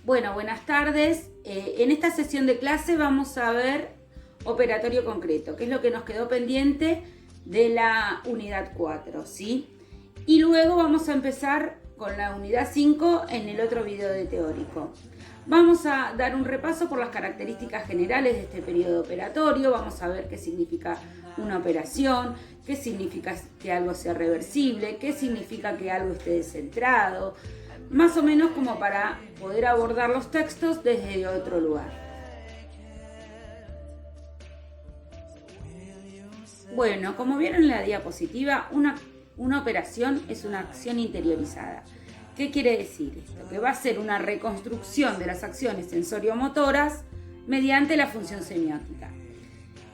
Bueno, buenas tardes. En esta sesión de clase vamos a ver operatorio concreto, que es lo que nos quedó pendiente de la unidad 4, ¿sí? Y luego vamos a empezar con la unidad 5 en el otro video de teórico. Vamos a dar un repaso por las características generales de este periodo operatorio, vamos a ver qué significa una operación, qué significa que algo sea reversible, qué significa que algo esté descentrado, más o menos como para poder abordar los textos desde otro lugar. Bueno, como vieron en la diapositiva, una operación es una acción interiorizada. ¿Qué quiere decir esto? Que va a ser una reconstrucción de las acciones sensoriomotoras mediante la función semiótica.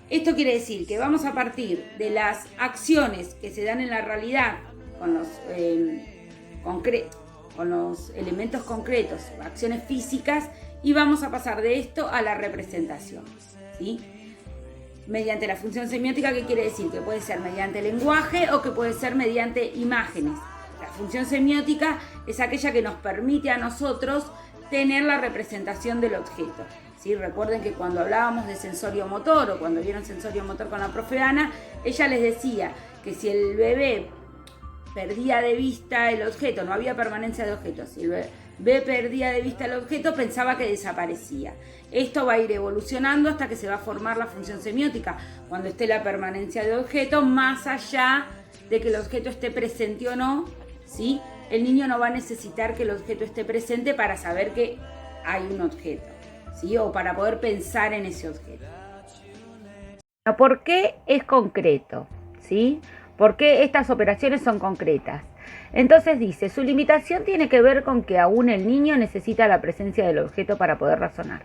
Esto quiere decir que vamos a partir de las acciones que se dan en la realidad con los elementos concretos, acciones físicas, y vamos a pasar de esto a la representación, ¿sí? Mediante la función semiótica, ¿qué quiere decir? Que puede ser mediante lenguaje o que puede ser mediante imágenes. La función semiótica es aquella que nos permite a nosotros tener la representación del objeto, ¿sí? Recuerden que cuando hablábamos de sensorio motor o cuando vieron sensorio motor con la profe Ana, ella les decía que si el bebé perdía de vista el objeto, no había permanencia de objetos, si el bebé perdía de vista el objeto, pensaba que desaparecía. Esto va a ir evolucionando hasta que se va a formar la función semiótica, cuando esté la permanencia de objeto, más allá de que el objeto esté presente o no, ¿sí? El niño no va a necesitar que el objeto esté presente para saber que hay un objeto, ¿sí? O para poder pensar en ese objeto. ¿Por qué es concreto? ¿Sí? ¿Por qué estas operaciones son concretas? Entonces dice, su limitación tiene que ver con que aún el niño necesita la presencia del objeto para poder razonar.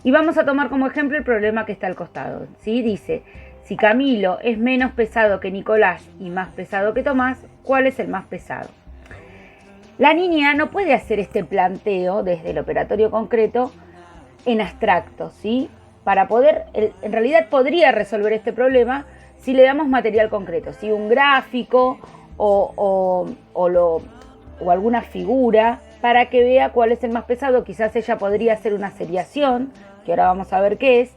Y vamos a tomar como ejemplo el problema que está al costado, ¿sí? Dice, si Camilo es menos pesado que Nicolás y más pesado que Tomás, ¿cuál es el más pesado? La niña no puede hacer este planteo desde el operatorio concreto en abstracto, ¿sí? Para poder, en realidad podría resolver este problema si le damos material concreto, ¿sí? Un gráfico o alguna figura para que vea cuál es el más pesado. Quizás ella podría hacer una seriación, que ahora vamos a ver qué es,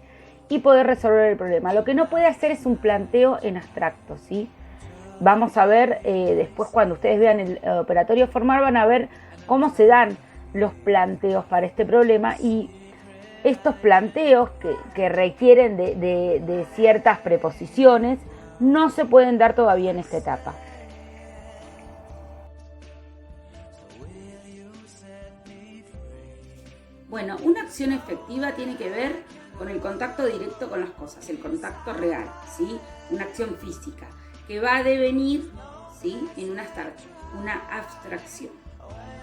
y poder resolver el problema. Lo que no puede hacer es un planteo en abstracto, ¿sí? Vamos a ver después, cuando ustedes vean el operatorio formal, van a ver cómo se dan los planteos para este problema, y estos planteos que requieren de ciertas preposiciones no se pueden dar todavía en esta etapa. Bueno, una acción efectiva tiene que ver con el contacto directo con las cosas, el contacto real, ¿sí? Una acción física que va a devenir, ¿sí?, en una abstracción,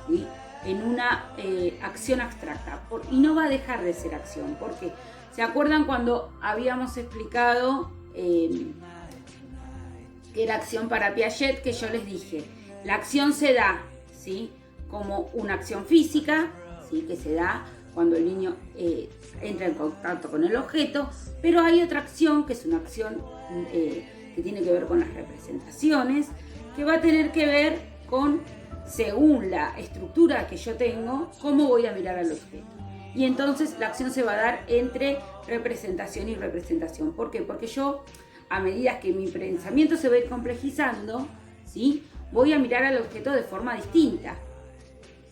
¿sí?, en una acción abstracta, y no va a dejar de ser acción, porque ¿se acuerdan cuando habíamos explicado que era acción para Piaget? Que yo les dije, la acción se da, ¿sí?, como una acción física, ¿sí?, que se da cuando el niño entra en contacto con el objeto, pero hay otra acción que es una acción que tiene que ver con las representaciones, que va a tener que ver con, según la estructura que yo tengo, cómo voy a mirar al objeto. Y entonces la acción se va a dar entre representación y representación. ¿Por qué? Porque yo, a medida que mi pensamiento se va a ir complejizando, ¿sí?, voy a mirar al objeto de forma distinta,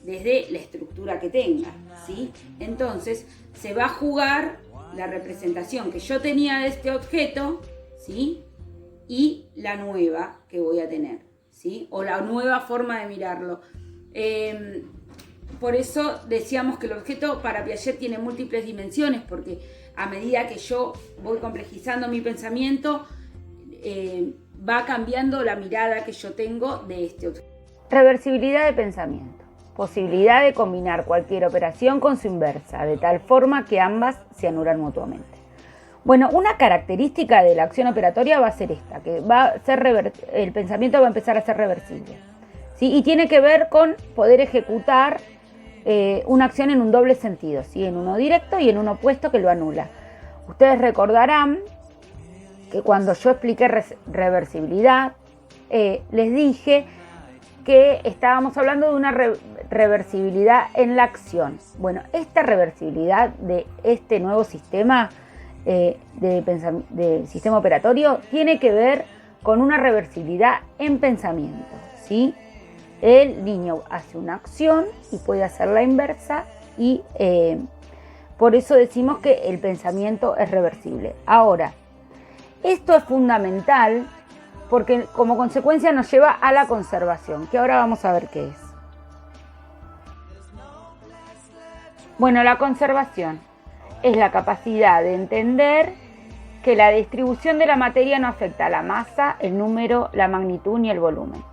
desde la estructura que tenga, ¿sí? Entonces se va a jugar la representación que yo tenía de este objeto, ¿sí?, y la nueva que voy a tener, ¿sí?, o la nueva forma de mirarlo. Por eso decíamos que el objeto para Piaget tiene múltiples dimensiones, porque a medida que yo voy complejizando mi pensamiento, va cambiando la mirada que yo tengo de este objeto. Reversibilidad de pensamiento. Posibilidad de combinar cualquier operación con su inversa, de tal forma que ambas se anulan mutuamente. Bueno, una característica de la acción operatoria va a ser esta, que va a ser el pensamiento va a empezar a ser reversible, ¿sí? Y tiene que ver con poder ejecutar una acción en un doble sentido, ¿sí?, en uno directo y en uno opuesto que lo anula. Ustedes recordarán que cuando yo expliqué reversibilidad, les dije que estábamos hablando de una reversibilidad en la acción. Bueno, esta reversibilidad de este nuevo sistema de sistema operatorio tiene que ver con una reversibilidad en pensamiento, ¿sí? El niño hace una acción y puede hacer la inversa y por eso decimos que el pensamiento es reversible. Ahora, esto es fundamental porque como consecuencia nos lleva a la conservación, que ahora vamos a ver qué es. Bueno, la conservación es la capacidad de entender que la distribución de la materia no afecta a la masa, el número, la magnitud ni el volumen.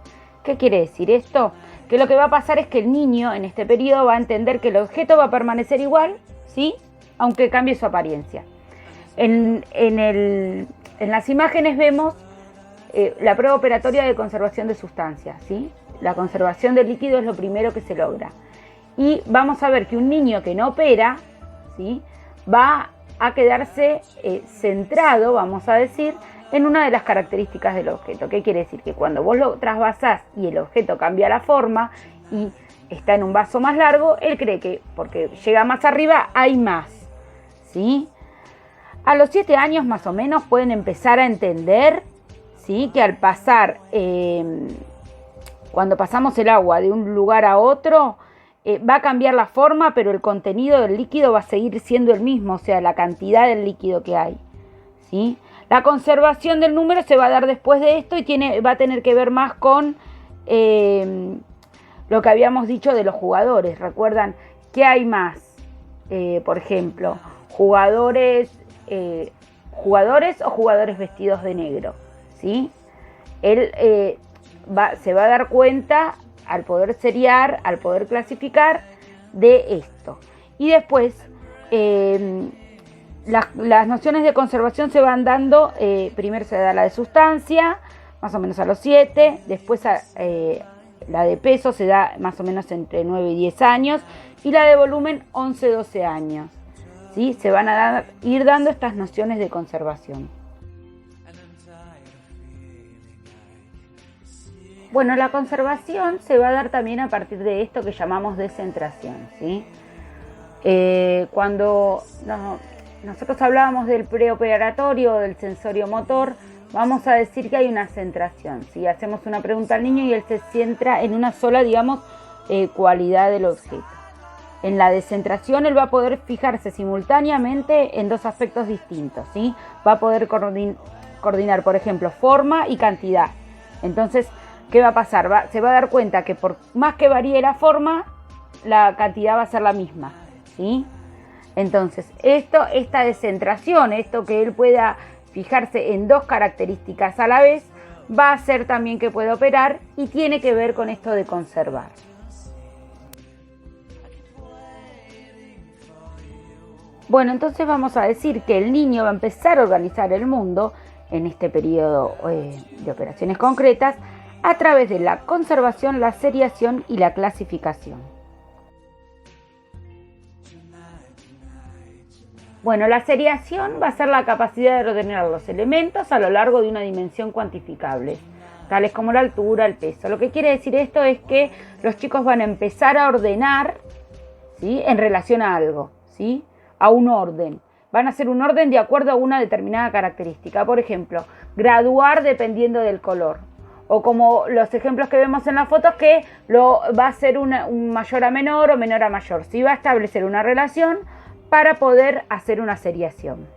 ¿Qué quiere decir esto? Que lo que va a pasar es que el niño en este periodo va a entender que el objeto va a permanecer igual, ¿sí? Aunque cambie su apariencia. En las imágenes vemos la prueba operatoria de conservación de sustancias, ¿sí? La conservación del líquido es lo primero que se logra. Y vamos a ver que un niño que no opera, ¿sí?, va a quedarse centrado, vamos a decir, en una de las características del objeto. ¿Qué quiere decir? Que cuando vos lo trasvasás y el objeto cambia la forma y está en un vaso más largo, él cree que porque llega más arriba hay más, ¿sí? A los 7 años más o menos pueden empezar a entender, ¿sí?, que al pasar, cuando pasamos el agua de un lugar a otro, va a cambiar la forma, pero el contenido del líquido va a seguir siendo el mismo, o sea, la cantidad del líquido que hay, ¿sí? La conservación del número se va a dar después de esto y va a tener que ver más con lo que habíamos dicho de los jugadores. ¿Recuerdan qué hay más? Por ejemplo, jugadores o jugadores vestidos de negro, ¿sí? Él se va a dar cuenta al poder seriar, al poder clasificar de esto. Y después las nociones de conservación se van dando, primero se da la de sustancia, más o menos a los 7, después la de peso se da más o menos entre 9 y 10 años, y la de volumen 11, 12 años. ¿Sí? Se van a ir dando estas nociones de conservación. Bueno, la conservación se va a dar también a partir de esto que llamamos descentración, ¿sí? Cuando nosotros hablábamos del preoperatorio, del sensorio motor, vamos a decir que hay una centración, ¿sí? Hacemos una pregunta al niño y él se centra en una sola, digamos, cualidad del objeto. En la descentración él va a poder fijarse simultáneamente en dos aspectos distintos, ¿sí? Va a poder coordinar, por ejemplo, forma y cantidad. Entonces, ¿qué va a pasar? Se va a dar cuenta que por más que varíe la forma, la cantidad va a ser la misma, ¿sí? Entonces, esta descentración, esto que él pueda fijarse en dos características a la vez, va a hacer también que pueda operar y tiene que ver con esto de conservar. Bueno, entonces vamos a decir que el niño va a empezar a organizar el mundo en este periodo de operaciones concretas a través de la conservación, la seriación y la clasificación. Bueno, la seriación va a ser la capacidad de ordenar los elementos a lo largo de una dimensión cuantificable, tales como la altura, el peso. Lo que quiere decir esto es que los chicos van a empezar a ordenar, ¿sí?, en relación a algo, ¿sí?, a un orden. Van a hacer un orden de acuerdo a una determinada característica. Por ejemplo, graduar dependiendo del color. O como los ejemplos que vemos en las fotos, que va a ser un mayor a menor o menor a mayor. ¿Sí? Va a establecer una relación para poder hacer una seriación.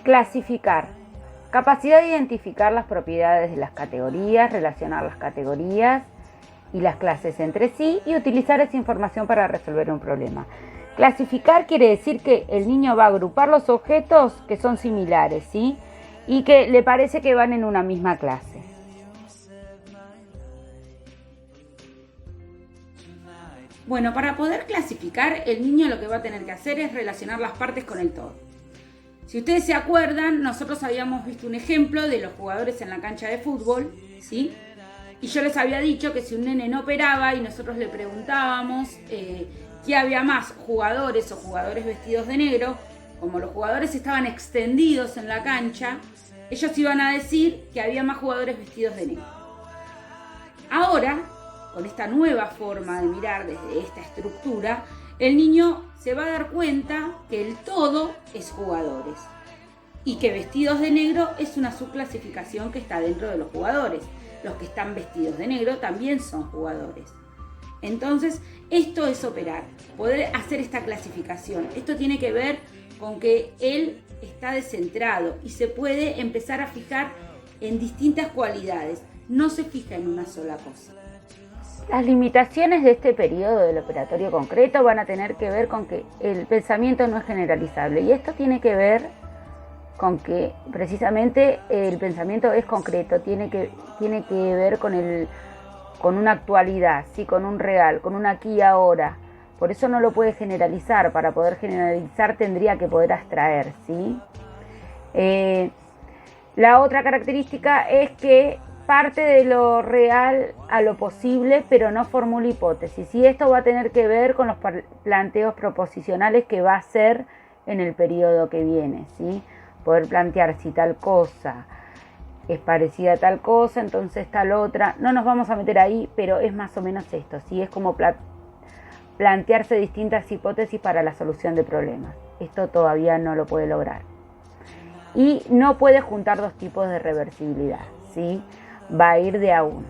Clasificar. Capacidad de identificar las propiedades de las categorías, relacionar las categorías y las clases entre sí y utilizar esa información para resolver un problema. Clasificar quiere decir que el niño va a agrupar los objetos que son similares, ¿sí?, y que le parece que van en una misma clase. Bueno, para poder clasificar, el niño lo que va a tener que hacer es relacionar las partes con el todo. Si ustedes se acuerdan, nosotros habíamos visto un ejemplo de los jugadores en la cancha de fútbol, ¿sí? Y yo les había dicho que si un nene no operaba y nosotros le preguntábamos qué había más, jugadores o jugadores vestidos de negro, como los jugadores estaban extendidos en la cancha, ellos iban a decir que había más jugadores vestidos de negro. Ahora, con esta nueva forma de mirar desde esta estructura, el niño se va a dar cuenta que el todo es jugadores y que vestidos de negro es una subclasificación que está dentro de los jugadores. Los que están vestidos de negro también son jugadores. Entonces, esto es operar, poder hacer esta clasificación. Esto tiene que ver con que él está descentrado y se puede empezar a fijar en distintas cualidades. No se fija en una sola cosa. Las limitaciones de este periodo del operatorio concreto van a tener que ver con que el pensamiento no es generalizable. Y esto tiene que ver con que precisamente el pensamiento es concreto, tiene que ver con una actualidad, ¿sí? Con un real, con un aquí y ahora. Por eso no lo puede generalizar. Para poder generalizar tendría que poder abstraer, ¿sí? La otra característica es que parte de lo real a lo posible, pero no formula hipótesis. Y esto va a tener que ver con los planteos proposicionales que va a hacer en el periodo que viene, ¿sí? Poder plantear si tal cosa es parecida a tal cosa, entonces tal otra. No nos vamos a meter ahí, pero es más o menos esto, ¿sí? Es como plantearse distintas hipótesis para la solución de problemas. Esto todavía no lo puede lograr. Y no puede juntar dos tipos de reversibilidad, ¿sí? Va a ir de a una.